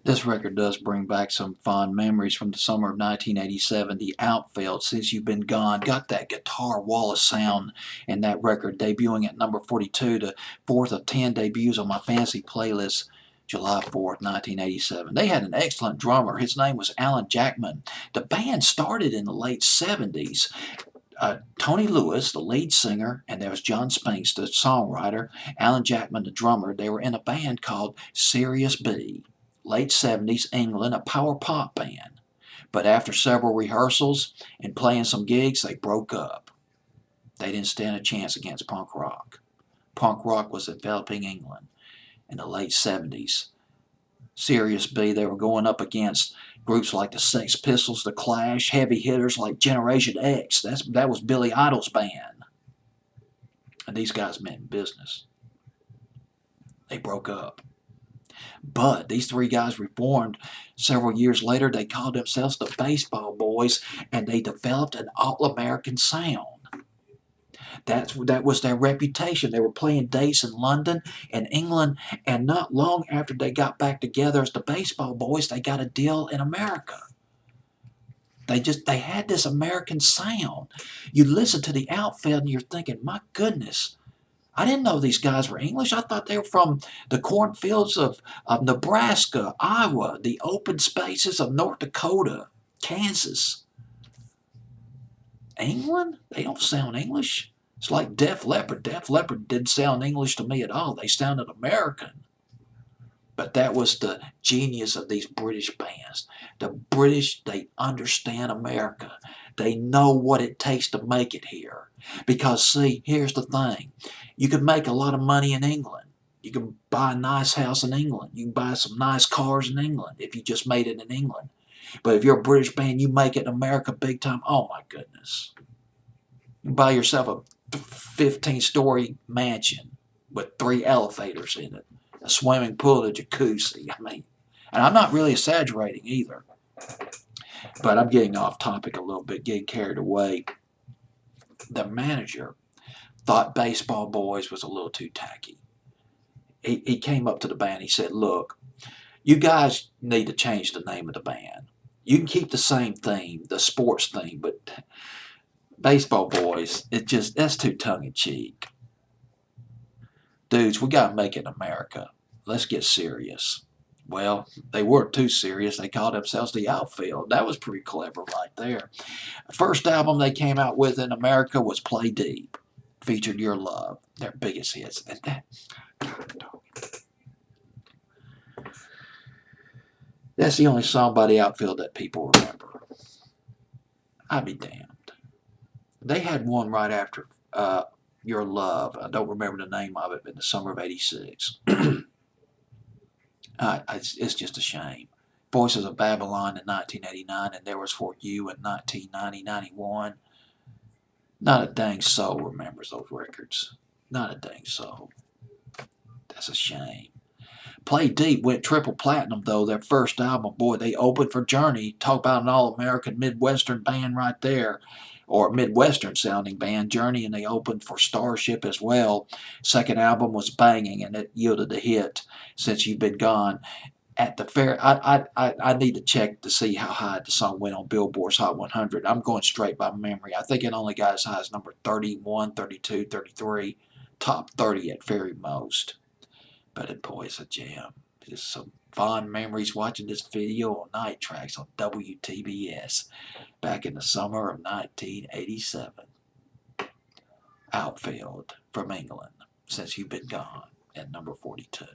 This record does bring back some fond memories from the summer of 1987. The Outfield, Since You've Been Gone, got that guitar wall of sound in that record, debuting at number 42, the fourth of 10 debuts on my fantasy playlist, July 4th, 1987. They had an excellent drummer. His name was Alan Jackman. The band started in the late 70s. Tony Lewis, the lead singer, and there was John Spinks, the songwriter, Alan Jackman, the drummer. They were in a band called Sirius B. Late 70s, England, a power pop band. But after several rehearsals and playing some gigs, they broke up. They didn't stand a chance against punk rock. Punk rock was developing England in the late 70s. Sirius B, they were going up against groups like the Sex Pistols, the Clash, heavy hitters like Generation X. That was Billy Idol's band. And these guys meant business. They broke up. But these three guys reformed several years later. They called themselves the Baseball Boys, and they developed an all-American sound. That was their reputation. They were playing dates in London and England, and not long after they got back together as the Baseball Boys, they got a deal in America. They had this American sound. You listen to the Outfield and you're thinking, my goodness, I didn't know these guys were English. I thought they were from the cornfields of Nebraska, Iowa, the open spaces of North Dakota, Kansas. England? They don't sound English. It's like Def Leppard. Def Leppard didn't sound English to me at all. They sounded American. But that was the genius of these British bands. The British, they understand America. They know what it takes to make it here. Because, see, here's the thing. You can make a lot of money in England. You can buy a nice house in England. You can buy some nice cars in England if you just made it in England. But if you're a British band, you make it in America big time, oh my goodness. You buy yourself a 15-story mansion with 3 elevators in it, a swimming pool, a jacuzzi. I mean, and I'm not really exaggerating either. But I'm getting off topic a little bit, getting carried away. The manager thought Baseball Boys was a little too tacky. He came up to the band. He said, look, you guys need to change the name of the band. You can keep the same theme, the sports theme, but Baseball Boys, that's too tongue-in-cheek. Dudes, we got to make it America. Let's get serious. Well, they weren't too serious. They called themselves the Outfield. That was pretty clever right there. The first album they came out with in America was Play Deep. Featured Your Love, their biggest hits. And that's the only song by the Outfield that people remember. I'd be damned. They had one right after Your Love. I don't remember the name of it, in the summer of '86. It's just a shame. Voices of Babylon in 1989, and There Was For You in 1990-91. Not a dang soul remembers those records. Not a dang soul. That's a shame. Play Deep went triple platinum, though, their first album. Boy, they opened for Journey. Talk about an all-American Midwestern band right there, or Midwestern-sounding band, Journey, and they opened for Starship as well. Second album was banging, and it yielded a hit, Since You've Been Gone. At the fair, I need to check to see how high the song went on Billboard's Hot 100. I'm going straight by memory. I think it only got as high as number 31, 32, 33, top 30 at very most. But boy, it's a jam. Just some fond memories watching this video on Night Tracks on WTBS back in the summer of 1987. Outfield from England, Since You've Been Gone, at number 42.